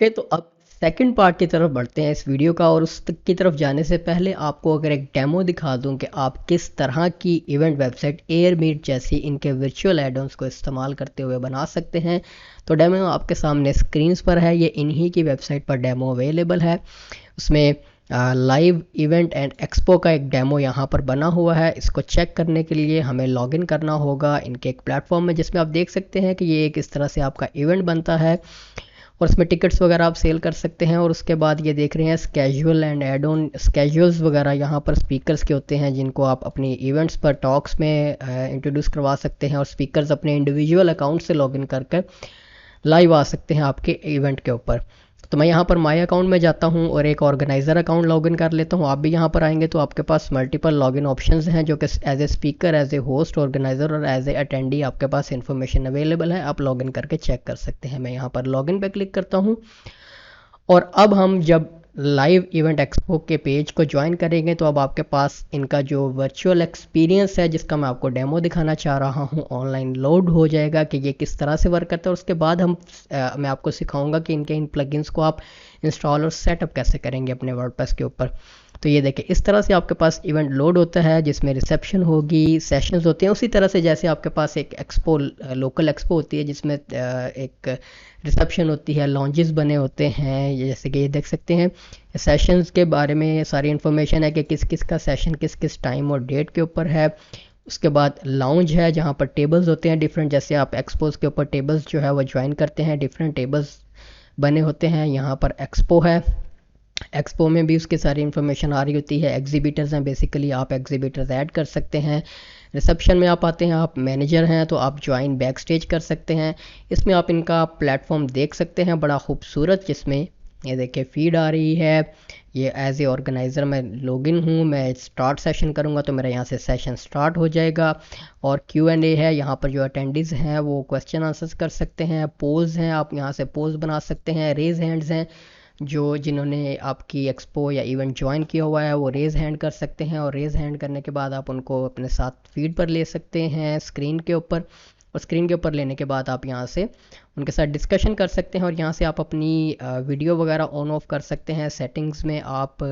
Okay, तो अब second part की तरफ बढ़ते हैं इस वीडियो का। और उस तक की तरफ जाने से पहले आपको अगर एक डेमो दिखा दूं कि आप किस तरह की इवेंट वेबसाइट एयरमीट जैसी इनके वर्चुअल एडॉन्स को इस्तेमाल करते हुए बना सकते हैं, तो डेमो आपके सामने स्क्रीन्स पर है। ये इन्हीं की वेबसाइट पर डेमो अवेलेबल है। उसमें लाइव इवेंट एंड एक्सपो का एक डेमो यहाँ पर बना हुआ है। इसको चेक करने के लिए हमें लॉगिन करना होगा इनके एक प्लेटफॉर्म में, जिसमें आप देख सकते हैं कि ये किस तरह से आपका इवेंट बनता है और इसमें टिकट्स वगैरह आप सेल कर सकते हैं। और उसके बाद ये देख रहे हैं schedule and add on schedules वगैरह यहाँ पर स्पीकर्स के होते हैं, जिनको आप अपनी इवेंट्स पर टॉक्स में इंट्रोड्यूस करवा सकते हैं। और स्पीकर्स अपने इंडिविजुअल अकाउंट से लॉगिन करके लाइव आ सकते हैं आपके इवेंट के ऊपर। तो मैं यहाँ पर माई अकाउंट में जाता हूँ और एक ऑर्गेनाइज़र अकाउंट लॉगिन कर लेता हूँ। आप भी यहाँ पर आएंगे तो आपके पास मल्टीपल लॉगिन ऑप्शंस हैं, जो कि as a speaker, as a host, organiser और एज ए अटेंडी आपके पास इन्फॉर्मेशन अवेलेबल है। आप लॉगिन करके चेक कर सकते हैं। मैं यहाँ पर लॉगिन पे क्लिक करता हूँ और अब हम जब लाइव इवेंट एक्सपो के पेज को ज्वाइन करेंगे तो अब आपके पास इनका जो वर्चुअल एक्सपीरियंस है, जिसका मैं आपको डेमो दिखाना चाह रहा हूँ, ऑनलाइन लोड हो जाएगा कि ये किस तरह से वर्क करता है। और उसके बाद मैं आपको सिखाऊंगा कि इनके इन प्लगइन्स को आप इंस्टॉल और सेटअप कैसे करेंगे अपने वर्डप्रेस के ऊपर। तो ये देखिए, इस तरह से आपके पास इवेंट लोड होता है, जिसमें रिसेप्शन होगी, सेशंस होते हैं, उसी तरह से जैसे आपके पास एक एक्सपो, लोकल एक्सपो होती है, जिसमें एक रिसेप्शन होती है, लॉन्जेस बने होते हैं। जैसे कि ये देख सकते हैं, सेशंस के बारे में सारी इन्फॉर्मेशन है कि किस किस का सेशन किस किस टाइम और डेट के ऊपर है। उसके बाद लाउंज है, जहाँ पर टेबल्स होते हैं डिफरेंट, जैसे आप एक्सपोज के ऊपर टेबल्स जो है वो ज्वाइन करते हैं, डिफरेंट टेबल्स बने होते हैं। यहाँ पर एक्सपो है, एक्सपो में भी उसकी सारी इन्फॉर्मेशन आ रही होती है। एग्जीबिटर्स हैं, बेसिकली आप एग्जीबिटर्स ऐड कर सकते हैं। रिसेप्शन में आप आते हैं, आप मैनेजर हैं तो आप ज्वाइन बैक स्टेज कर सकते हैं। इसमें आप इनका प्लेटफॉर्म देख सकते हैं, बड़ा खूबसूरत, जिसमें ये देखिए फीड आ रही है। ये एज ए ऑर्गेनाइज़र मैं लॉगिन हूँ, मैं स्टार्ट सेशन करूँगा तो मेरा यहाँ से सेशन स्टार्ट हो जाएगा। और Q&A है, यहाँ पर जो अटेंडीज़ हैं वो क्वेश्चन आंसर्स कर सकते हैं। पोल्स हैं, आप यहाँ से पोल्स बना सकते हैं। रेज हैंड्स हैं, जो जिन्होंने आपकी एक्सपो या इवेंट ज्वाइन किया हुआ है वो रेज़ हैंड कर सकते हैं। और रेज़ हैंड करने के बाद आप उनको अपने साथ फीड पर ले सकते हैं स्क्रीन के ऊपर। और स्क्रीन के ऊपर लेने के बाद आप यहाँ से उनके साथ डिस्कशन कर सकते हैं। और यहाँ से आप अपनी वीडियो वगैरह ऑन ऑफ कर सकते हैं। सेटिंग्स में आप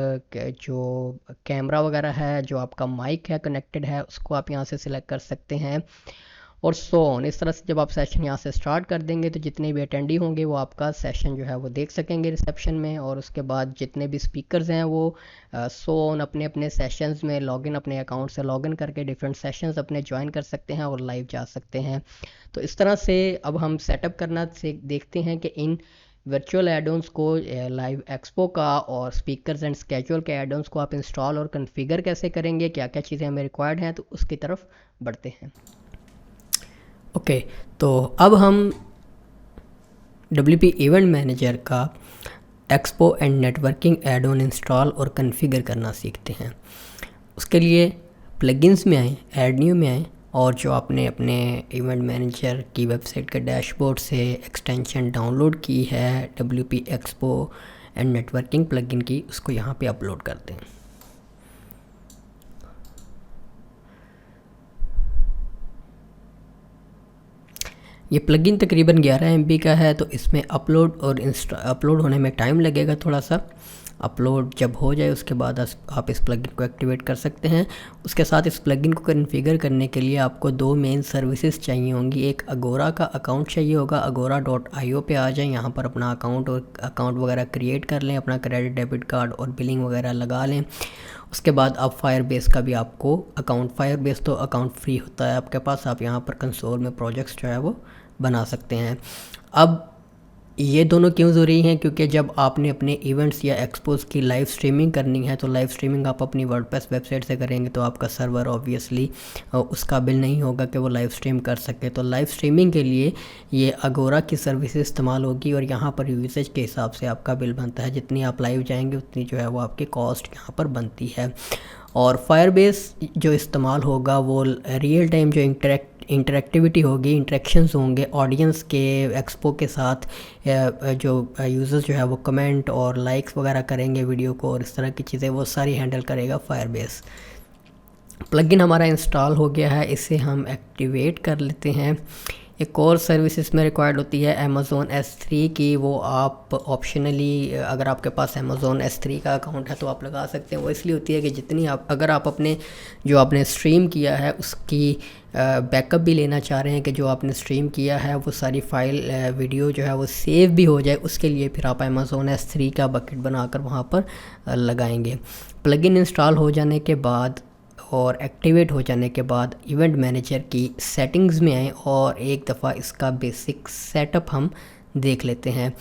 जो कैमरा वगैरह है, जो आपका माइक है कनेक्टेड है, उसको आप यहाँ से सिलेक्ट कर सकते हैं। और सो ऑन, इस तरह से जब आप सेशन यहाँ से स्टार्ट कर देंगे तो जितने भी अटेंडी होंगे वो आपका सेशन जो है वो देख सकेंगे रिसेप्शन में। और उसके बाद जितने भी स्पीकर्स हैं वो सो ऑन अपने अपने सेशंस में लॉगिन, अपने अकाउंट से लॉगिन करके डिफरेंट सेशंस अपने ज्वाइन कर सकते हैं और लाइव जा सकते हैं। तो इस तरह से अब हम सेटअप करना से देखते हैं कि इन वर्चुअल एडोन्स को, लाइव एक्सपो का और स्पीकर्स एंड स्केजुअल के एडोन्स को आप इंस्टॉल और कन्फिगर कैसे करेंगे, क्या क्या चीज़ें हमें रिक्वायर्ड हैं, तो उसकी तरफ बढ़ते हैं। ओके, तो अब हम WP इवेंट मैनेजर का expo and networking add on install और कॉन्फ़िगर करना सीखते हैं। उसके लिए प्लगइन्स में आएँ, ऐड न्यू में आएँ और जो आपने अपने इवेंट मैनेजर की वेबसाइट के डैशबोर्ड से एक्सटेंशन डाउनलोड की है WP expo and networking plugin की, उसको यहाँ पे अपलोड कर दें। ये प्लगइन तकरीबन 11 MB का है, तो इसमें अपलोड और अपलोड होने में टाइम लगेगा थोड़ा सा। अपलोड जब हो जाए उसके बाद आप इस प्लगइन को एक्टिवेट कर सकते हैं। उसके साथ इस प्लगइन को कॉन्फ़िगर करने के लिए आपको दो मेन सर्विसेज चाहिए होंगी। एक अगोरा का अकाउंट चाहिए होगा, agora.io पे आ जाएं, यहाँ पर अपना अकाउंट वगैरह क्रिएट कर लें, अपना क्रेडिट डेबिट कार्ड और बिलिंग वगैरह लगा लें। उसके बाद आप फायरबेस का भी आपको अकाउंट, फायरबेस तो अकाउंट फ्री होता है आपके पास, आप यहाँ पर कंसोल में प्रोजेक्ट्स जो है वो बना सकते हैं। अब ये दोनों क्यों ज़रूरी हैं, क्योंकि जब आपने अपने इवेंट्स या एक्सपोज की लाइव स्ट्रीमिंग करनी है तो लाइव स्ट्रीमिंग आप अपनी वर्डप्रेस वेबसाइट से करेंगे तो आपका सर्वर ऑब्वियसली उस काबिल नहीं होगा कि वो लाइव स्ट्रीम कर सके। तो लाइव स्ट्रीमिंग के लिए ये अगोरा की सर्विस इस्तेमाल होगी और यहाँ पर यूसेज के हिसाब से आपका बिल बनता है। जितनी आप लाइव जाएंगे उतनी जो है वो आपकी कॉस्ट यहाँ पर बनती है। और फायरबेस जो इस्तेमाल होगा वो रियल टाइम जो इंटरेक्टिविटी होगी, इंटरेक्शंस होंगे ऑडियंस के एक्सपो के साथ, जो यूज़र्स जो है वो कमेंट और लाइक्स वगैरह करेंगे वीडियो को और इस तरह की चीज़ें, वो सारी हैंडल करेगा फायरबेस। प्लगइन हमारा इंस्टॉल हो गया है, इसे हम एक्टिवेट कर लेते हैं। एक और सर्विस इसमें रिक्वायर्ड होती है अमेज़ोन S3 की। वो आप ऑप्शनली, अगर आपके पास अमेज़ोन S3 का अकाउंट है तो आप लगा सकते हैं। वो इसलिए होती है कि जितनी अगर आप अपने जो आपने स्ट्रीम किया है उसकी बैकअप भी लेना चाह रहे हैं कि जो आपने स्ट्रीम किया है वो सारी फाइल वीडियो जो है वो सेव भी हो जाए, उसके लिए फिर आप अमेज़ोन S3 का बकेट बनाकर वहाँ पर लगाएंगे। प्लगइन इंस्टॉल हो जाने के बाद और एक्टिवेट हो जाने के बाद इवेंट मैनेजर की सेटिंग्स में आएँ और एक दफ़ा इसका बेसिक सेटअप हम देख लेते हैं।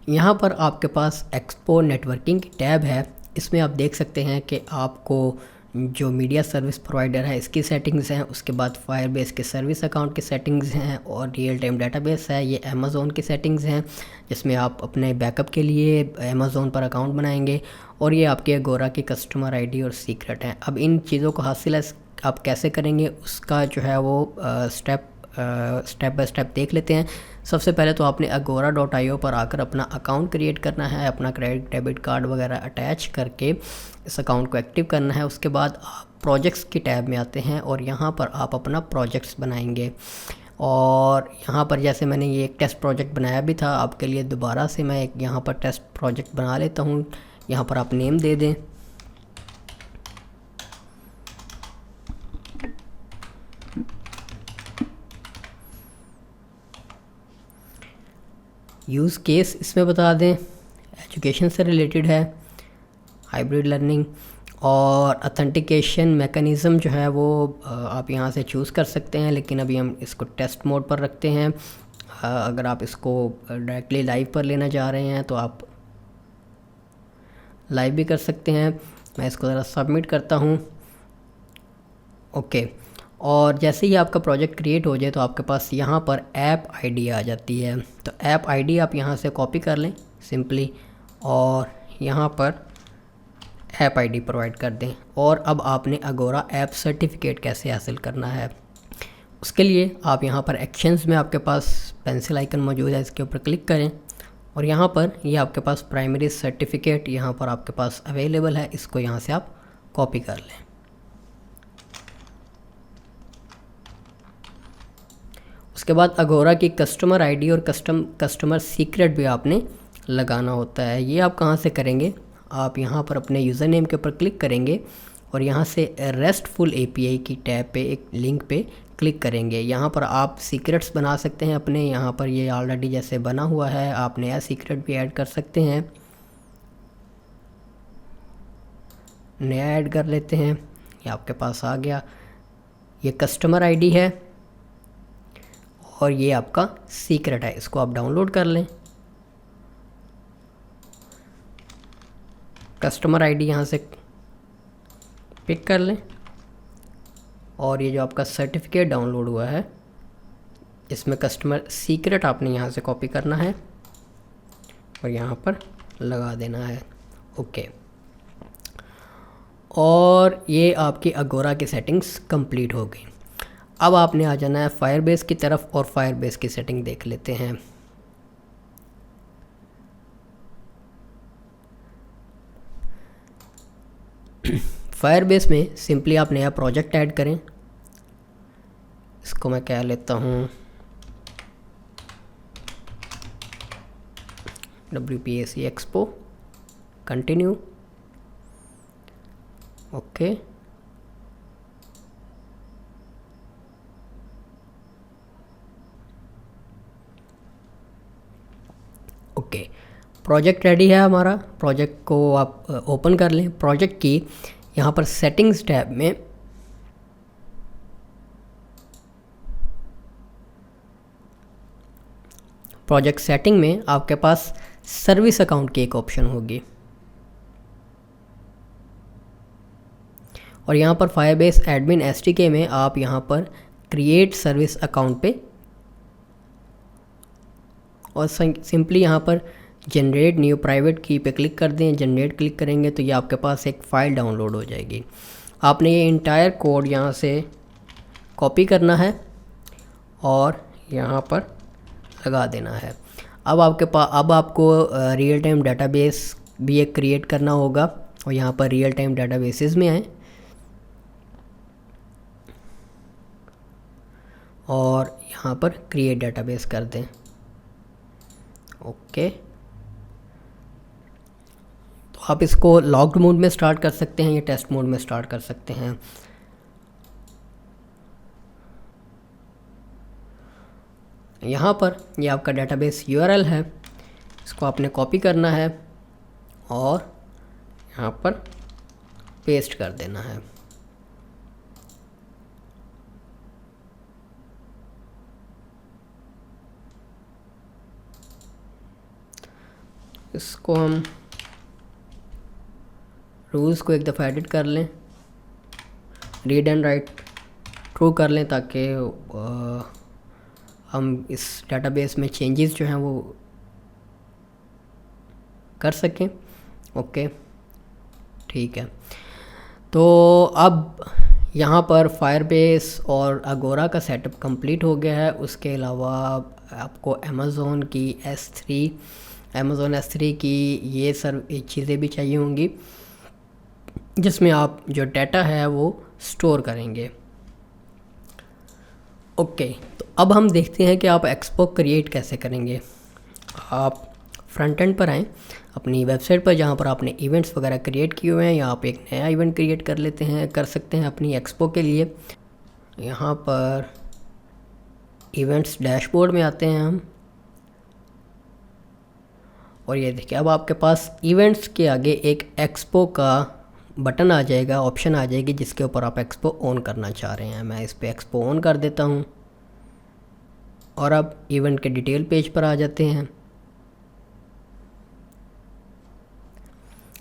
यहाँ पर आपके पास एक्सपो नेटवर्किंग की टैब है। इसमें आप देख सकते हैं कि आपको जो मीडिया सर्विस प्रोवाइडर है इसकी सेटिंग्स हैं, उसके बाद फायरबेस के सर्विस अकाउंट की सेटिंग्स हैं और रियल टाइम डेटाबेस है, ये अमेज़ोन की सेटिंग्स हैं जिसमें आप अपने बैकअप के लिए अमेज़ोन पर अकाउंट बनाएंगे, और ये आपके अगोरा की कस्टमर आईडी और सीक्रेट हैं। अब इन चीज़ों को हासिल आप कैसे करेंगे उसका जो है वो स्टेप बाय स्टेप देख लेते हैं। सबसे पहले तो आपने agora.io पर आकर अपना अकाउंट क्रिएट करना है, अपना क्रेडिट डेबिट कार्ड वगैरह अटैच करके इस अकाउंट को एक्टिव करना है। उसके बाद आप प्रोजेक्ट्स की टैब में आते हैं और यहाँ पर आप अपना प्रोजेक्ट्स बनाएंगे। और यहाँ पर जैसे मैंने ये एक टेस्ट प्रोजेक्ट बनाया भी था, आपके लिए दोबारा से मैं एक यहाँ पर टेस्ट प्रोजेक्ट बना लेता हूँ। यहाँ पर आप नेम दे दें, यूज़ केस इसमें बता दें, एजुकेशन से रिलेटेड है, हाइब्रिड लर्निंग, और ऑथेंटिकेशन मैकेनिज़्म जो है वो आप यहाँ से चूज़ कर सकते हैं, लेकिन अभी हम इसको टेस्ट मोड पर रखते हैं। अगर आप इसको डायरेक्टली लाइव पर लेना चाह रहे हैं तो आप लाइव भी कर सकते हैं। मैं इसको ज़रा सबमिट करता हूँ। ओके, और जैसे ही आपका प्रोजेक्ट क्रिएट हो जाए तो आपके पास यहाँ पर ऐप आईडी आ जाती है। तो ऐप आईडी आप यहाँ से कॉपी कर लें सिंपली और यहाँ पर ऐप आईडी प्रोवाइड कर दें। और अब आपने अगोरा ऐप सर्टिफिकेट कैसे हासिल करना है, उसके लिए आप यहाँ पर एक्शंस में आपके पास पेंसिल आइकन मौजूद है, इसके ऊपर क्लिक करें और यहाँ पर ये आपके पास प्राइमरी सर्टिफिकेट यहाँ पर आपके पास अवेलेबल है, इसको यहाँ से आप कॉपी कर लें। उसके बाद अगोरा की कस्टमर आईडी और कस्टमर सीक्रेट भी आपने लगाना होता है। ये आप कहाँ से करेंगे, आप यहाँ पर अपने यूज़र नेम के ऊपर क्लिक करेंगे और यहाँ से रेस्टफुल एपीआई की टैब पे एक लिंक पे क्लिक करेंगे। यहाँ पर आप सीक्रेट्स बना सकते हैं अपने, यहाँ पर ये ऑलरेडी जैसे बना हुआ है, आप नया सीक्रेट भी ऐड कर सकते हैं। नया ऐड कर लेते हैं, ये आपके पास आ गया। ये कस्टमर आईडी है और ये आपका सीक्रेट है, इसको आप डाउनलोड कर लें। कस्टमर आईडी यहाँ से पिक कर लें और ये जो आपका सर्टिफिकेट डाउनलोड हुआ है इसमें कस्टमर सीक्रेट आपने यहाँ से कॉपी करना है और यहाँ पर लगा देना है। ओके, और ये आपकी अगोरा की सेटिंग्स कंप्लीट हो गई। अब आपने आ जाना है फायरबेस की तरफ और फायरबेस की सेटिंग देख लेते हैं। फायरबेस में सिंपली आप नया प्रोजेक्ट ऐड करें। इसको मैं कह लेता हूँ WPAC expo, continue. Okay, okay, project ready है हमारा। प्रोजेक्ट को आप ओपन कर लें। प्रोजेक्ट की यहाँ पर सेटिंग्स टैब में प्रोजेक्ट सेटिंग में आपके पास सर्विस अकाउंट की एक ऑप्शन होगी और यहाँ पर फायरबेस एडमिन SDK में आप यहाँ पर क्रिएट सर्विस अकाउंट पे और सिंपली यहाँ पर जनरेट न्यू प्राइवेट की पे क्लिक कर दें। जनरेट क्लिक करेंगे तो ये आपके पास एक फ़ाइल डाउनलोड हो जाएगी। आपने ये इंटायर कोड यहाँ से कॉपी करना है और यहाँ पर लगा देना है। अब आपको रियल टाइम डेटाबेस भी एक क्रिएट करना होगा और यहाँ पर रियल टाइम डेटाबेसेस में आए और यहाँ पर क्रिएट डेटाबेस कर दें। ओके, तो आप इसको लॉक्ड मोड में स्टार्ट कर सकते हैं या टेस्ट मोड में स्टार्ट कर सकते हैं। यहाँ पर ये आपका डेटाबेस यूआरएल है, इसको आपने कॉपी करना है और यहाँ पर पेस्ट कर देना है। इसको हम रूल्स को एक दफ़ा एडिट कर लें, रीड एंड राइट ट्रू कर लें, ताकि हम इस डेटाबेस में चेंजेस जो हैं वो कर सकें। ओके, ठीक है। तो अब यहाँ पर फायरबेस और अगोरा का सेटअप कंप्लीट हो गया है। उसके अलावा आपको अमेज़ोन S3 की ये चीज़ें भी चाहिए होंगी, जिसमें आप जो डाटा है वो स्टोर करेंगे। ओके, तो अब हम देखते हैं कि आप एक्सपो क्रिएट कैसे करेंगे। आप फ्रंट एंड पर आएँ अपनी वेबसाइट पर, जहाँ पर आपने इवेंट्स वगैरह क्रिएट किए हुए हैं, या आप एक नया इवेंट क्रिएट कर सकते हैं अपनी एक्सपो के लिए। यहाँ पर इवेंट्स डैशबोर्ड में आते हैं हम, और ये देखिए अब आपके पास इवेंट्स के आगे एक एक्सपो का बटन आ जाएगा, ऑप्शन आ जाएगी, जिसके ऊपर आप एक्सपो ऑन करना चाह रहे हैं। मैं इस पर एक्सपो ऑन कर देता हूँ और अब इवेंट के डिटेल पेज पर आ जाते हैं।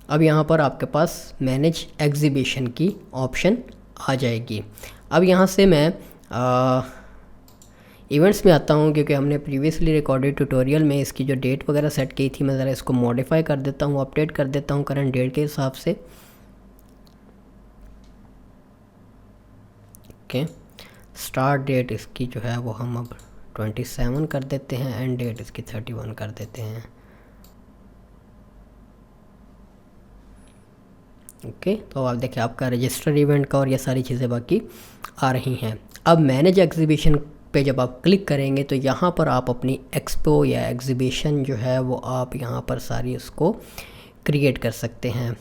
अब यहाँ पर आपके पास मैनेज एग्जीबिशन की ऑप्शन आ जाएगी। अब यहाँ से मैं इवेंट्स में आता हूँ, क्योंकि हमने प्रीवियसली रिकॉर्डेड ट्यूटोरियल में इसकी जो डेट वगैरह सेट की थी, मैं ज़रा इसको मॉडिफाई कर देता हूँ, अपडेट कर देता हूँ करंट डेट के हिसाब से। ओके, स्टार्ट डेट इसकी जो है वो हम अब 27 कर देते हैं, एंड डेट इसकी 31 कर देते हैं। ओके, तो आप देखिए आपका रजिस्टर इवेंट का और ये सारी चीज़ें बाकी आ रही हैं। अब मैनेज एग्जीबिशन पे जब आप क्लिक करेंगे तो यहाँ पर आप अपनी एक्सपो या एग्जीबिशन जो है वो आप यहाँ पर सारी उसको क्रिएट कर सकते हैं।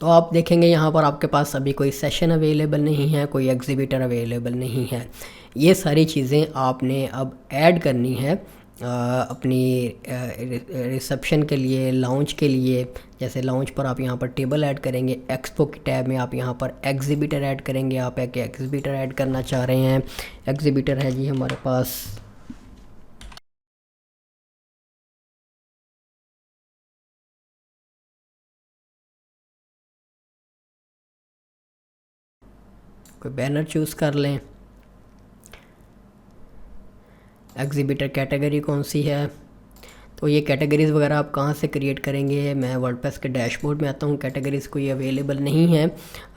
तो आप देखेंगे यहाँ पर आपके पास अभी कोई सेशन अवेलेबल नहीं है, कोई एग्जीबिटर अवेलेबल नहीं है। ये सारी चीज़ें आपने अब ऐड करनी है अपनी रिसेप्शन के लिए, लॉन्च के लिए। जैसे लॉन्च पर आप यहाँ पर टेबल ऐड करेंगे, एक्सपो की टैब में आप यहाँ पर एग्जीबिटर ऐड करेंगे। आप एक एग्जीबिटर ऐड करना चाह रहे हैं, एग्जीबिटर है जी हमारे पास कोई बैनर चूज़ कर लें। एग्जीबिटर कैटेगरी कौन सी है, तो ये कैटेगरीज़ वगैरह आप कहाँ से क्रिएट करेंगे। मैं वर्डप्रेस के डैशबोर्ड में आता हूँ, कैटेगरीज़ कोई अवेलेबल नहीं है।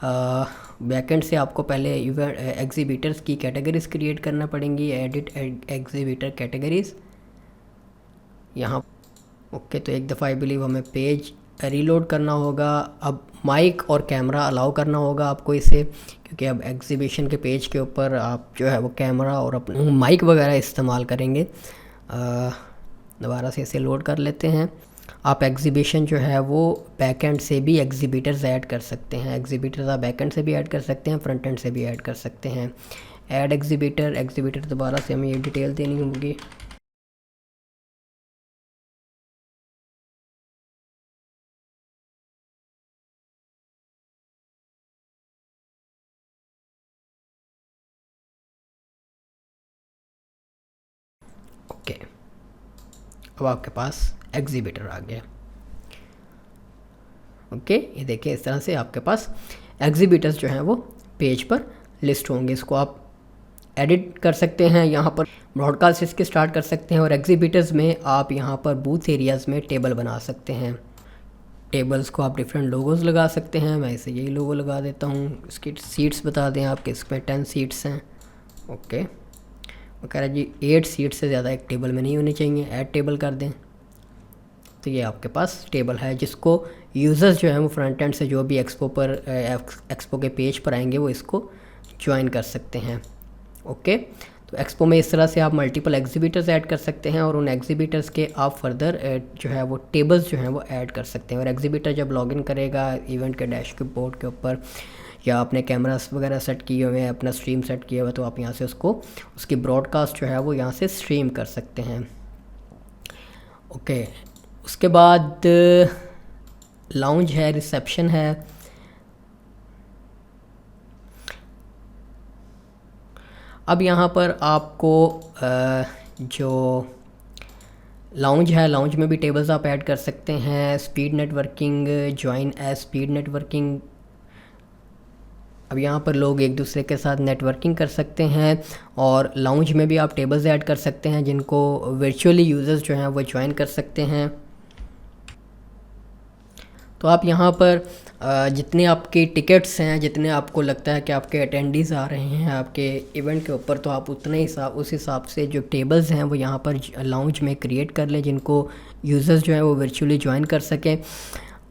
बैकएंड से आपको पहले एग्जीबिटर्स की कैटेगरीज़ क्रिएट करना पड़ेंगी। एडिट एग्जीबिटर कैटेगरीज़ यहाँ। ओके, तो एक दफ़ा आई बिलीव हमें पेज रीलोड करना होगा। अब माइक और कैमरा अलाउ करना होगा आपको इसे, क्योंकि अब एग्जीबिशन के पेज के ऊपर आप जो है वो कैमरा और अपने माइक वगैरह इस्तेमाल करेंगे। दोबारा से इसे लोड कर लेते हैं। आप एग्जीबिशन जो है वो बैकएंड से भी एग्जीबिटर्स ऐड कर सकते हैं। एग्जीबिटर्स आप बैकएंड से भी ऐड कर सकते हैं, फ्रंट एंड से भी ऐड कर सकते हैं। ऐड एग्जीबिटर दोबारा से हमें ये डिटेल देनी होगी। ओके, अब आपके पास एग्जीबिटर आ गया। ओके, ये देखिए इस तरह से आपके पास एग्जीबिटर्स जो हैं वो पेज पर लिस्ट होंगे। इसको आप एडिट कर सकते हैं, यहाँ पर ब्रॉडकास्ट इसके स्टार्ट कर सकते हैं, और एग्जीबिटर्स में आप यहाँ पर बूथ एरियाज़ में टेबल बना सकते हैं। टेबल्स को आप डिफरेंट लोगोज़ लगा सकते हैं। मैं इसे यही लोगो लगा देता हूँ। इसकी सीट्स बता दें आप कि इसमें 10 सीट्स हैं। ओके, वो कह रहा है जी 8 सीट से ज़्यादा एक टेबल में नहीं होनी चाहिए, ऐड टेबल कर दें। तो ये आपके पास टेबल है, जिसको यूज़र्स जो हैं वो फ्रंट एंड से जो भी एक्सपो के पेज पर आएंगे वो इसको ज्वाइन कर सकते हैं। ओके, तो एक्सपो में इस तरह से आप मल्टीपल एग्जीबिटर्स ऐड कर सकते हैं और उन एग्जीबिटर्स के आप फर्दर जो है वो टेबल्स जो हैं वो ऐड कर सकते हैं। और एग्जीबिटर जब लॉगिन करेगा इवेंट के डैशबोर्ड के ऊपर या अपने कैमरास वगैरह सेट किए हुए हैं, अपना स्ट्रीम सेट किया हुआ है, तो आप यहाँ से उसकी ब्रॉडकास्ट जो है वो यहाँ से स्ट्रीम कर सकते हैं। ओके, उसके बाद लाउंज है, रिसेप्शन है। अब यहाँ पर आपको जो लाउंज है, लाउंज में भी टेबल्स आप ऐड कर सकते हैं। Speed networking, join as speed networking. अब यहाँ पर लोग एक दूसरे के साथ नेटवर्किंग कर सकते हैं और लाउंज में भी आप टेबल्स ऐड कर सकते हैं जिनको वर्चुअली यूज़र्स जो हैं वो ज्वाइन कर सकते हैं। तो आप यहाँ पर जितने आपके टिकट्स हैं, जितने आपको लगता है कि आपके अटेंडीज़ आ रहे हैं आपके इवेंट के ऊपर, तो आप उतने उस हिसाब से जो टेबल्स हैं वो यहाँ पर लाउंज में क्रिएट कर लें जिनको यूज़र्स जो हैं वो वर्चुअली ज्वाइन कर सकें।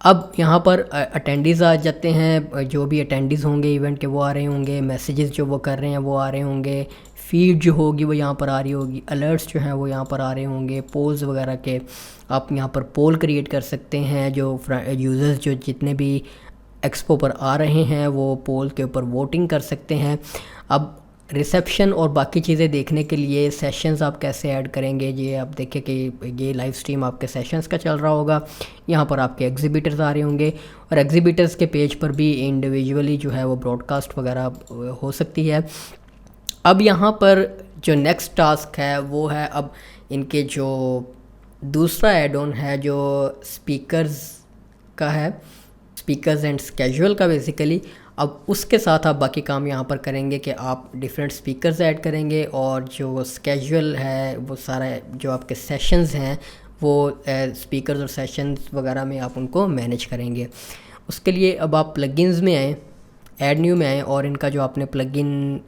अब यहाँ पर अटेंडीज़ आ जाते हैं, जो भी अटेंडीज़ होंगे इवेंट के वो आ रहे होंगे, मैसेजेस जो वो कर रहे हैं वो आ रहे होंगे, फीड जो होगी वो यहाँ पर आ रही होगी, अलर्ट्स जो हैं वो यहाँ पर आ रहे होंगे, पोल्स वगैरह के आप यहाँ पर पोल क्रिएट कर सकते हैं। जो यूज़र्स जो जितने भी एक्सपो पर आ रहे हैं वो पोल के ऊपर वोटिंग कर सकते हैं। अब रिसेप्शन और बाकी चीज़ें देखने के लिए सेशंस आप कैसे ऐड करेंगे, ये आप देखें कि ये लाइव स्ट्रीम आपके सेशंस का चल रहा होगा। यहाँ पर आपके एग्जीबिटर्स आ रहे होंगे और एग्जीबिटर्स के पेज पर भी इंडिविजुअली जो है वो ब्रॉडकास्ट वगैरह हो सकती है। अब यहाँ पर जो नेक्स्ट टास्क है वो है, अब इनके जो दूसरा एड ऑन है जो स्पीकर्स का है, स्पीकर्स एंड स्केजुअल का बेसिकली। अब उसके साथ आप बाकी काम यहाँ पर करेंगे कि आप डिफरेंट स्पीकर्स ऐड करेंगे और जो स्केजुअल है वो सारा जो आपके सेशंस हैं वो स्पीकर्स और सेशंस वगैरह में आप उनको मैनेज करेंगे। उसके लिए अब आप प्लगइन्स में आएँ, ऐड न्यू में आएँ और इनका जो आपने प्लगइन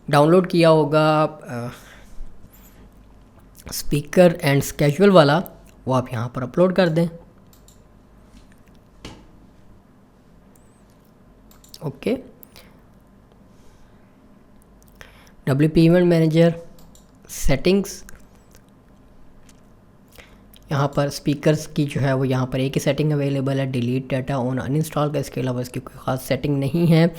डाउनलोड किया होगा स्पीकर एंड स्केजुअल वाला, वो आप यहाँ पर अपलोड कर दें। Okay, WP event manager, settings, यहाँ पर स्पीकर्स की जो है वो यहाँ पर एक ही सेटिंग अवेलेबल है, डिलीट डाटा ऑन अनइंस्टॉल का, इसके अलावा इसकी कोई ख़ास सेटिंग नहीं है।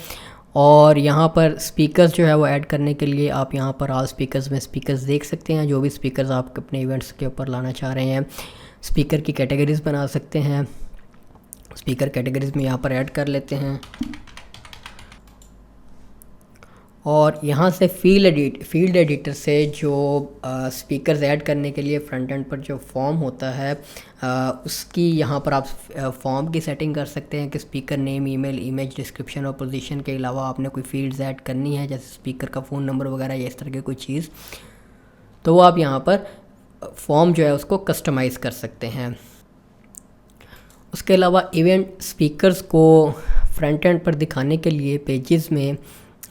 और यहाँ पर स्पीकर्स जो है वो ऐड करने के लिए आप यहाँ पर ऑल स्पीकर्स में स्पीकर्स देख सकते हैं, जो भी स्पीकर्स आप अपने इवेंट्स के ऊपर लाना चाह रहे हैं। स्पीकर की कैटेगरीज़ बना सकते हैं, स्पीकर कैटेगरीज़ में यहाँ पर ऐड कर लेते हैं और यहाँ से फील्ड एडिटर से जो स्पीकर्स ऐड करने के लिए फ्रंट एंड पर जो फॉर्म होता है उसकी यहाँ पर आप फॉर्म की सेटिंग कर सकते हैं कि speaker name, email, image, description और पोजीशन के अलावा आपने कोई फील्ड्स ऐड करनी है जैसे स्पीकर का फ़ोन नंबर वगैरह या इस तरह की कोई चीज़, तो वो आप यहाँ पर फॉर्म जो है उसको कस्टमाइज़ कर सकते हैं। उसके अलावा इवेंट स्पीकर्स को फ्रंट एंड पर दिखाने के लिए पेजेस में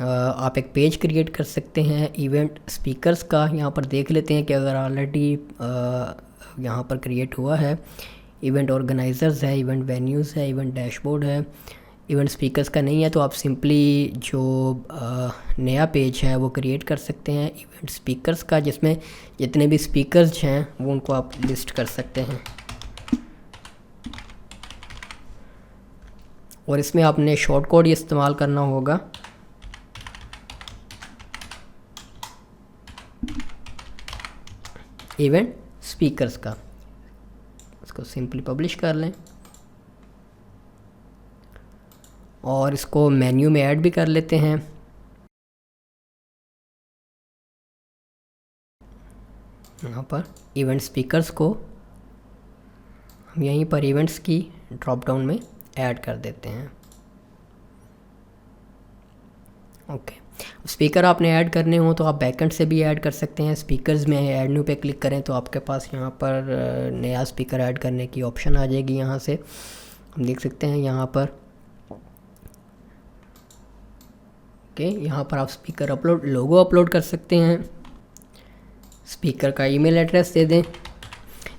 आप एक पेज क्रिएट कर सकते हैं इवेंट स्पीकर्स का। यहाँ पर देख लेते हैं कि अगर ऑलरेडी यहाँ पर क्रिएट हुआ है, इवेंट ऑर्गेनाइजर्स है, इवेंट वेन्यूज़ है, इवेंट डैशबोर्ड है, इवेंट स्पीकर्स का नहीं है तो आप सिंपली जो नया पेज है वो क्रिएट कर सकते हैं इवेंट स्पीकर्स का, जिसमें जितने भी स्पीकर्स हैं वो उनको आप लिस्ट कर सकते हैं। और इसमें आपने शॉर्ट कोड इस्तेमाल करना होगा, इवेंट स्पीकर्स का। इसको सिंपली पब्लिश कर लें और इसको मेन्यू में ऐड भी कर लेते हैं। यहाँ पर इवेंट स्पीकर्स को हम यहीं पर इवेंट्स की ड्रॉप डाउन में ऐड कर देते हैं। ओके, स्पीकर आपने ऐड करने हो तो आप बैकएंड से भी ऐड कर सकते हैं। स्पीकर्स में ऐड न्यू पे क्लिक करें तो आपके पास यहाँ पर नया स्पीकर ऐड करने की ऑप्शन आ जाएगी। यहाँ से हम देख सकते हैं यहाँ पर ओके, यहाँ पर आप स्पीकर लोगो अपलोड कर सकते हैं। स्पीकर का ईमेल एड्रेस दे दें।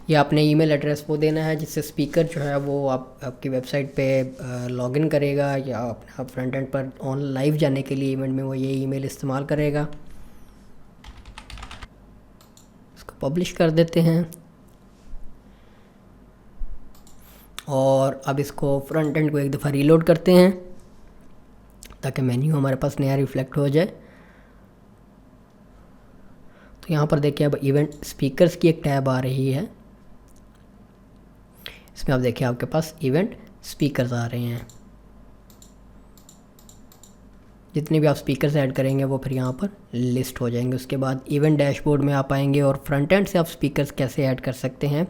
ये आपने ईमेल एड्रेस वो देना है जिससे स्पीकर जो है वो आपकी वेबसाइट पे लॉगिन करेगा या अपना फ्रंट एंड पर ऑन लाइव जाने के लिए इवेंट में वो ये ईमेल इस्तेमाल करेगा। इसको पब्लिश कर देते हैं और अब इसको फ्रंट एंड को एक दफ़ा रीलोड करते हैं ताकि मेन्यू हमारे पास नया रिफ्लेक्ट हो जाए। तो यहाँ पर देखिए अब इवेंट स्पीकर्स की एक टैब आ रही है, इसमें आप देखिए आपके पास इवेंट स्पीकर्स आ रहे हैं। जितने भी आप स्पीकर्स ऐड करेंगे वो फिर यहाँ पर लिस्ट हो जाएंगे। उसके बाद इवेंट डैशबोर्ड में आप आएंगे और फ्रंट एंड से आप स्पीकर्स कैसे ऐड कर सकते हैं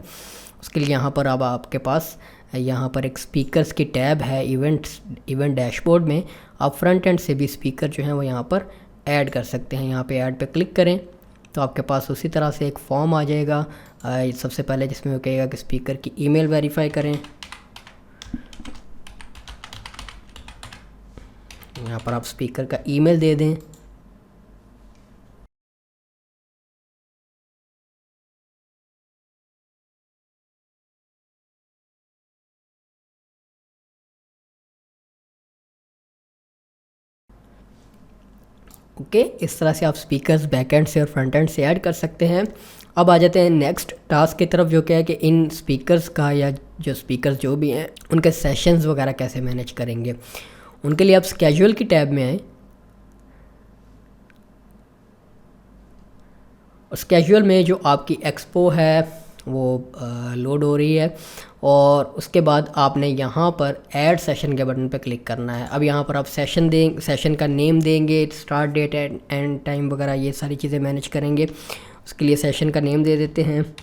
उसके लिए यहाँ पर अब आपके पास यहाँ पर एक स्पीकर्स की टैब है इवेंट डैशबोर्ड में। आप फ्रंट एंड से भी स्पीकर जो हैं वो यहाँ पर ऐड कर सकते हैं। यहाँ पे ऐड पे क्लिक करें तो आपके पास उसी तरह से एक फॉर्म आ जाएगा। सबसे पहले जिसमें वो कहेगा कि स्पीकर की ईमेल वेरीफाई करें। यहाँ पर आप स्पीकर का ईमेल दे दें। ओके, इस तरह से आप स्पीकर्स बैकएंड से और फ्रंट एंड से ऐड कर सकते हैं। अब आ जाते हैं नेक्स्ट टास्क की तरफ, जो क्या है कि इन स्पीकर्स का या जो स्पीकर्स जो भी हैं उनके सेशंस वगैरह कैसे मैनेज करेंगे। उनके लिए आप स्केड्यूल की टैब में आएँ और स्केड्यूल में जो आपकी एक्सपो है वो लोड हो रही है और उसके बाद आपने यहाँ पर ऐड सेशन के बटन पर क्लिक करना है। अब यहाँ पर आप सेशन का नेम देंगे, स्टार्ट डेट एंड टाइम वगैरह ये सारी चीज़ें मैनेज करेंगे। उसके लिए सेशन का नेम दे देते हैं।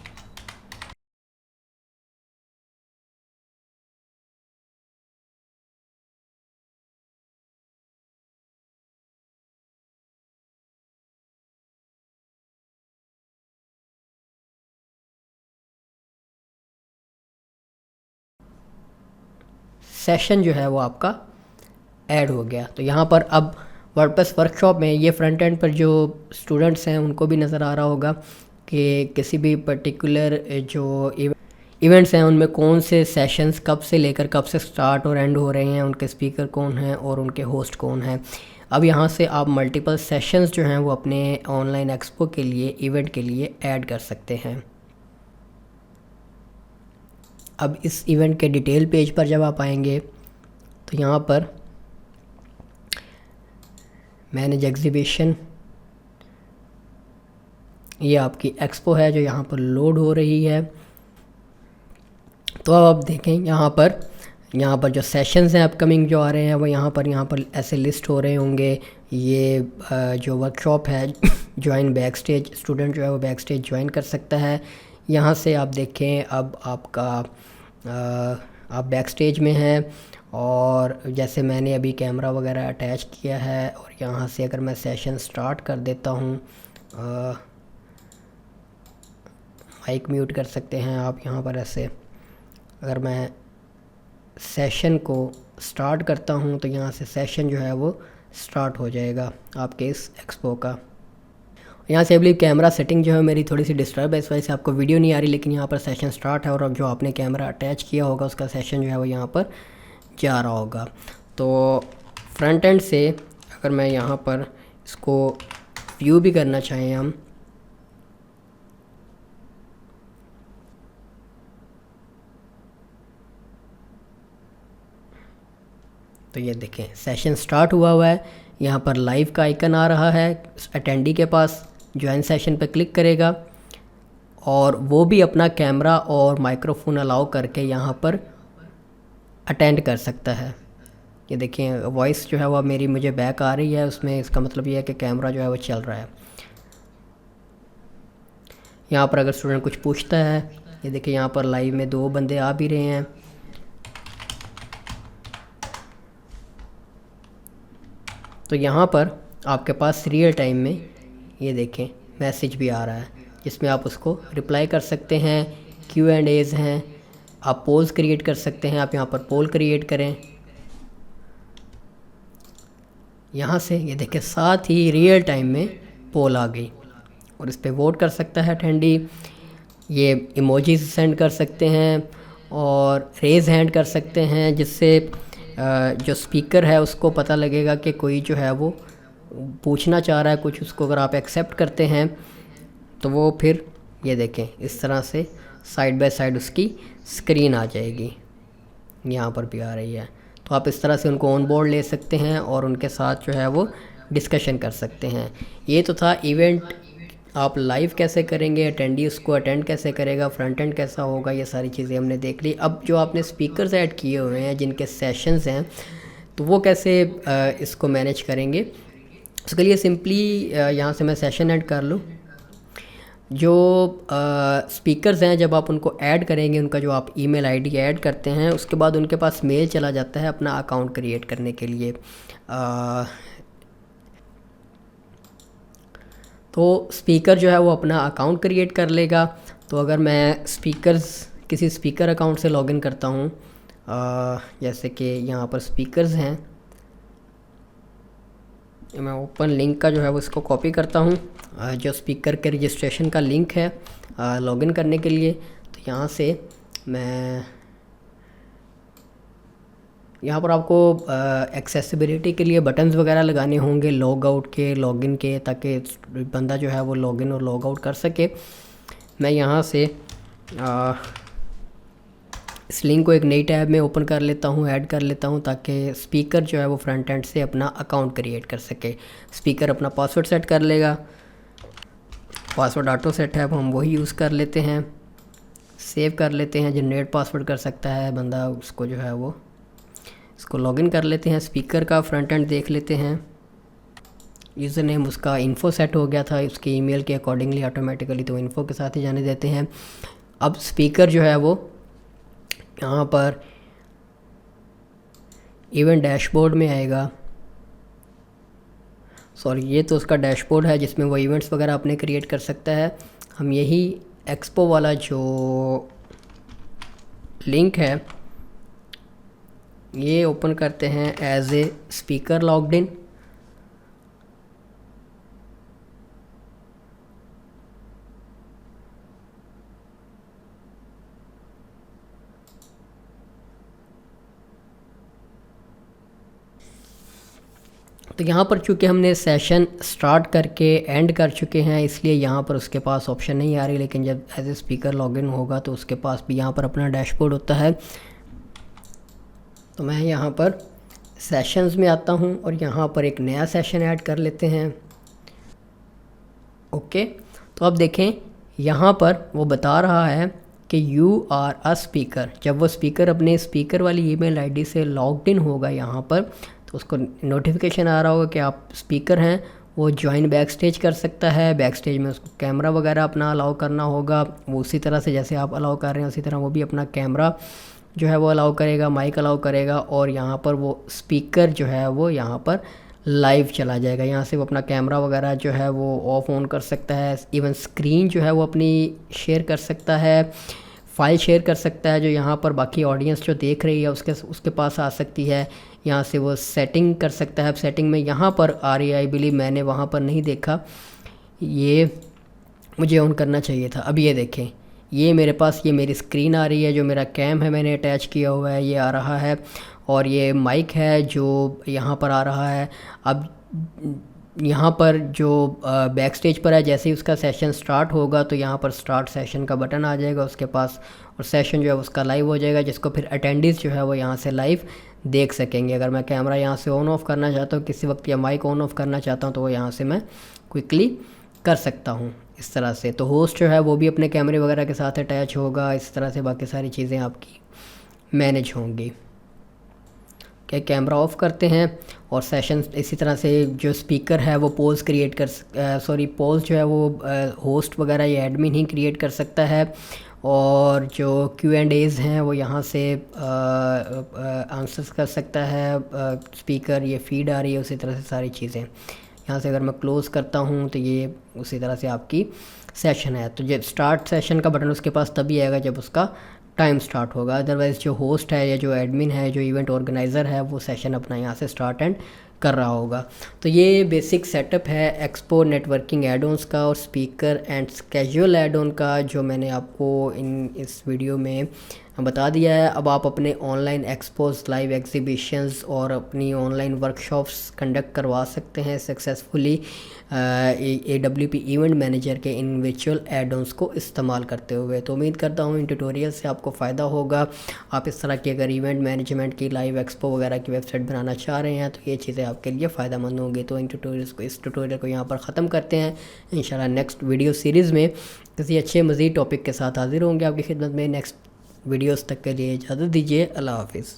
सेशन जो है वो आपका ऐड हो गया। तो यहाँ पर अब वर्डप्रेस वर्कशॉप में ये फ्रंट एंड पर जो स्टूडेंट्स हैं उनको भी नज़र आ रहा होगा कि किसी भी पर्टिकुलर जो इवेंट्स हैं उनमें कौन से सेशंस कब से लेकर कब से स्टार्ट और एंड हो रहे हैं, उनके स्पीकर कौन हैं और उनके होस्ट कौन हैं। अब यहाँ से आप मल्टीपल सेशंस जो हैं वो अपने ऑनलाइन एक्सपो के लिए इवेंट के लिए ऐड कर सकते हैं। अब इस इवेंट के डिटेल पेज पर जब आप आएंगे तो यहाँ पर मैनेज एग्जीबिशन, ये आपकी एक्सपो है जो यहाँ पर लोड हो रही है। तो अब आप देखें यहाँ पर जो सेशंस हैं अपकमिंग जो आ रहे हैं वो यहाँ पर ऐसे लिस्ट हो रहे होंगे। ये जो वर्कशॉप है ज्वाइन बैक स्टेज, स्टूडेंट जो है वो बैक स्टेज ज्वाइन कर सकता है। यहाँ से आप देखें अब आप बैक स्टेज में हैं और जैसे मैंने अभी कैमरा वगैरह अटैच किया है और यहाँ से अगर मैं सेशन स्टार्ट कर देता हूँ, माइक म्यूट कर सकते हैं आप यहाँ पर ऐसे। अगर मैं सेशन को स्टार्ट करता हूँ तो यहाँ से सेशन जो है वो स्टार्ट हो जाएगा आपके इस एक्सपो का। यहाँ से अभी कैमरा सेटिंग जो है मेरी थोड़ी सी डिस्टर्ब है, इस वजह से आपको वीडियो नहीं आ रही, लेकिन यहाँ पर सेशन स्टार्ट है और अब जो आपने कैमरा अटैच किया होगा उसका सेशन जो है वो यहाँ पर जा रहा होगा। तो फ्रंट एंड से अगर मैं यहाँ पर इसको व्यू भी करना चाहें हम, तो ये देखें सेशन स्टार्ट हुआ है। यहाँ पर लाइव का आइकन आ रहा है अटेंडी के पास। ज्वाइन सेशन पे क्लिक करेगा और वो भी अपना कैमरा और माइक्रोफोन अलाउ करके यहाँ पर अटेंड कर सकता है। ये देखिए वॉइस जो है वो मेरी मुझे बैक आ रही है उसमें, इसका मतलब ये है कि कैमरा जो है वो चल रहा है। यहाँ पर अगर स्टूडेंट कुछ पूछता है, ये देखिए यहाँ पर लाइव में 2 बंदे आ भी रहे हैं। तो यहाँ पर आपके पास रियल टाइम में ये देखें मैसेज भी आ रहा है जिसमें आप उसको रिप्लाई कर सकते हैं। Q&As हैं, आप पोल्स क्रिएट कर सकते हैं। आप यहाँ पर पोल क्रिएट करें, यहाँ से ये देखें साथ ही रियल टाइम में पोल आ गई और इस पर वोट कर सकता है अटेंडी। ये इमोजीज सेंड कर सकते हैं और रेज़ हैंड कर सकते हैं, जिससे जो स्पीकर है उसको पता लगेगा कि कोई जो है वो पूछना चाह रहा है कुछ, उसको अगर आप एक्सेप्ट करते हैं तो वो फिर ये देखें इस तरह से साइड बाय साइड उसकी स्क्रीन आ जाएगी, यहाँ पर भी आ रही है। तो आप इस तरह से उनको ऑन बोर्ड ले सकते हैं और उनके साथ जो है वो डिस्कशन कर सकते हैं। ये तो था इवेंट आप लाइव कैसे करेंगे, अटेंडी उसको अटेंड कैसे करेगा, फ्रंट एंड कैसा होगा, ये सारी चीज़ें हमने देख ली। अब जो आपने स्पीकर्स ऐड किए हुए हैं जिनके सेशंस हैं, तो वो कैसे इसको मैनेज करेंगे। उसके लिए सिंपली यहाँ से मैं सेशन ऐड कर लूँ। जो स्पीकर्स हैं जब आप उनको ऐड करेंगे, उनका जो आप ईमेल आईडी ऐड करते हैं उसके बाद उनके पास मेल चला जाता है अपना अकाउंट क्रिएट करने के लिए। तो स्पीकर जो है वो अपना अकाउंट क्रिएट कर लेगा। तो अगर मैं किसी स्पीकर अकाउंट से लॉगिन करता हूँ, जैसे कि यहाँ पर स्पीकर्स हैं, मैं ओपन लिंक का जो है वो इसको कॉपी करता हूँ, जो स्पीकर के रजिस्ट्रेशन का लिंक है लॉगिन करने के लिए। तो यहाँ से मैं यहाँ पर आपको एक्सेसिबिलिटी के लिए बटन्स वगैरह लगाने होंगे, लॉग आउट के, लॉगिन के, ताकि बंदा जो है वो लॉगिन और लॉग आउट कर सके। मैं यहाँ से इस लिंक को एक नई टैब में ओपन कर लेता हूँ, ऐड कर लेता हूँ, ताकि स्पीकर जो है वो फ्रंट एंड से अपना अकाउंट क्रिएट कर सके। स्पीकर अपना पासवर्ड सेट कर लेगा, पासवर्ड ऑटो सेट है, हम वही यूज़ कर लेते हैं, सेव कर लेते हैं। जनरेट पासवर्ड कर सकता है बंदा, उसको जो है वो इसको लॉगिन कर लेते हैं। स्पीकर का फ्रंट एंड देख लेते हैं, यूज़र नेम उसका इन्फो सेट हो गया था उसके ईमेल के अकॉर्डिंगली ऑटोमेटिकली, तो इन्फो के साथ ही जाने देते हैं। अब स्पीकर जो है वो यहाँ पर इवेंट डैशबोर्ड में आएगा। सॉरी, ये तो उसका डैशबोर्ड है जिसमें वो इवेंट्स वगैरह अपने क्रिएट कर सकता है। हम यही एक्सपो वाला जो लिंक है ये ओपन करते हैं as a speaker logged in. तो यहाँ पर चूँकि हमने सेशन स्टार्ट करके एंड कर चुके हैं, इसलिए यहाँ पर उसके पास ऑप्शन नहीं आ रही, लेकिन जब एज ए स्पीकर लॉगिन होगा तो उसके पास भी यहाँ पर अपना डैशबोर्ड होता है। तो मैं यहाँ पर सेशंस में आता हूँ और यहाँ पर एक नया सेशन ऐड कर लेते हैं। ओके, तो अब देखें यहाँ पर वो बता रहा है कि यू आर अ स्पीकर। जब वो स्पीकर अपने स्पीकर वाली ईमेल आईडी से लॉग्ड इन होगा यहाँ पर, तो उसको नोटिफिकेशन आ रहा होगा कि आप स्पीकर हैं। वो ज्वाइन बैक स्टेज कर सकता है, बैक स्टेज में उसको कैमरा वगैरह अपना अलाउ करना होगा। वो उसी तरह से जैसे आप अलाउ कर रहे हैं उसी तरह वो भी अपना कैमरा जो है वो अलाउ करेगा, माइक अलाउ करेगा, और यहाँ पर वो स्पीकर जो है वो यहाँ पर लाइव चला जाएगा। यहाँ से वो अपना कैमरा वगैरह जो है वो ऑफ ऑन कर सकता है, इवन स्क्रीन जो है वो अपनी शेयर कर सकता है, फाइल शेयर कर सकता है, जो यहाँ पर बाकी ऑडियंस जो देख रही है उसके पास आ सकती है। यहाँ से वो सेटिंग कर सकता है। अब सेटिंग में यहाँ पर आ रही है, आई बिलीव मैंने वहाँ पर नहीं देखा, ये मुझे ऑन करना चाहिए था। अब ये देखें, ये मेरे पास ये मेरी स्क्रीन आ रही है, जो मेरा कैम है मैंने अटैच किया हुआ है ये आ रहा है, और ये माइक है जो यहाँ पर आ रहा है। अब यहाँ पर जो बैक स्टेज पर है, जैसे ही उसका सेशन स्टार्ट होगा तो यहाँ पर स्टार्ट सेशन का बटन आ जाएगा उसके पास, और सेशन जो है उसका लाइव हो जाएगा, जिसको फिर अटेंडीज़ जो है वो यहाँ से लाइव देख सकेंगे। अगर मैं कैमरा यहाँ से ऑन ऑफ़ करना चाहता हूँ किसी वक्त, या माइक ऑन ऑफ़ करना चाहता हूँ, तो वो यहाँ से मैं क्विकली कर सकता हूँ इस तरह से। तो होस्ट जो है वो भी अपने कैमरे वगैरह के साथ अटैच होगा, इस तरह से बाकी सारी चीज़ें आपकी मैनेज होंगी। क्या कैमरा ऑफ़ करते हैं और सेशन इसी तरह से जो स्पीकर है वो पोल्स क्रिएट पोल्स जो है वो होस्ट वगैरह या एडमिन ही क्रिएट कर सकता है, और जो Q&As हैं वो यहाँ से आंसर्स कर सकता है स्पीकर। ये फीड आ रही है उसी तरह से सारी चीज़ें। यहाँ से अगर मैं क्लोज़ करता हूँ तो ये उसी तरह से आपकी सेशन है। तो जब स्टार्ट सेशन का बटन उसके पास तभी आएगा जब उसका टाइम स्टार्ट होगा, अदरवाइज़ जो होस्ट है या जो एडमिन है, जो इवेंट ऑर्गेनाइज़र है, वो सेशन अपना यहाँ से स्टार्ट एंड कर रहा होगा। तो ये बेसिक सेटअप है एक्सपो नेटवर्किंग एडोन्स का और स्पीकर एंड कैजुअल एडोन का, जो मैंने आपको इस वीडियो में बता दिया है। अब आप अपने ऑनलाइन एक्सपोज, लाइव एग्जीबिशंस और अपनी ऑनलाइन वर्कशॉप्स कंडक्ट करवा सकते हैं सक्सेसफुली AWP इवेंट मैनेजर के इन वर्चुअल एडोन्स को इस्तेमाल करते हुए। तो उम्मीद करता हूँ इन ट्यूटोरियल से आपको फ़ायदा होगा। आप इस तरह की अगर इवेंट मैनेजमेंट की, लाइव एक्सपो वगैरह की वेबसाइट बनाना चाह रहे हैं तो ये चीज़ें आपके लिए फ़ायदेमंद होंगी। तो इस ट्यूटोरियल को यहाँ पर ख़त्म करते हैं। इंशाल्लाह नेक्स्ट वीडियो सीरीज़ में किसी अच्छे मज़ीद टॉपिक के साथ हाजिर होंगे आपकी खिदमत में। नेक्स्ट वीडियोस तक के लिए इजाज़त दीजिए। अल्लाह हाफिज़।